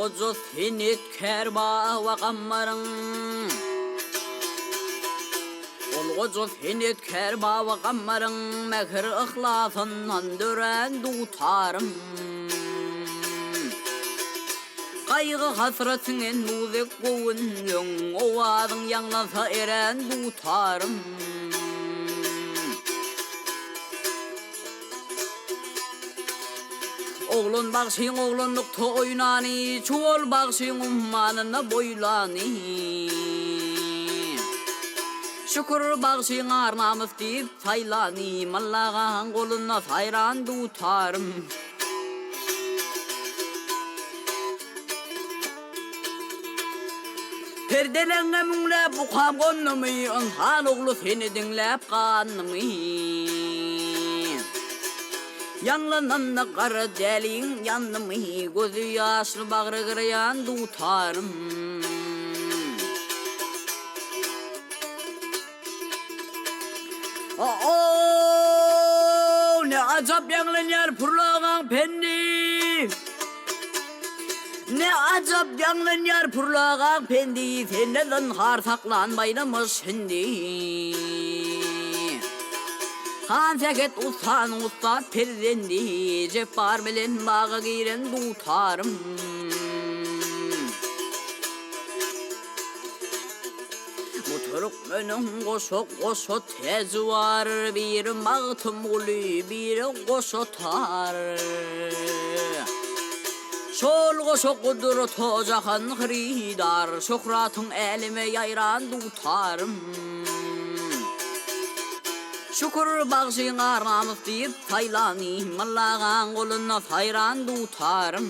Olgozu senet kerba ve kammarın Olgozu senet kerba ve kammarın Mekir ıhlasından dören tutarım Kaygı hasretinin müzik kovunun Ovadın yanlasa eren tutarım Oğlun bakşın oğlunlukta oynani Çuval bakşın ummanına boylani Şükür bakşın arnamız deyip saylani Mallağın koluna sayran tutarım Perdelerine münlep ukam konnumu İnsan oğlu seni dinlep kanımı Yanlanan kara delin yanımı Gözü yaşlı bağrı kırayan tutarım Ne acap yanlanıyor pırlağın pendi Ne acap yanlanıyor pırlağın pendi Senden har saklanmayınımız şimdi Han seket usan ustad perdendi Cepbar bilen bağa giren tutarım Muturuk önüm koşu tez var Bir mağtım gülü bir koşu tar Şol koşu kudur tocahan hridar Şokratın elime yayran tutarım Şükür bağışın arnamız deyip saylani Mallağın koluna sayran tutarım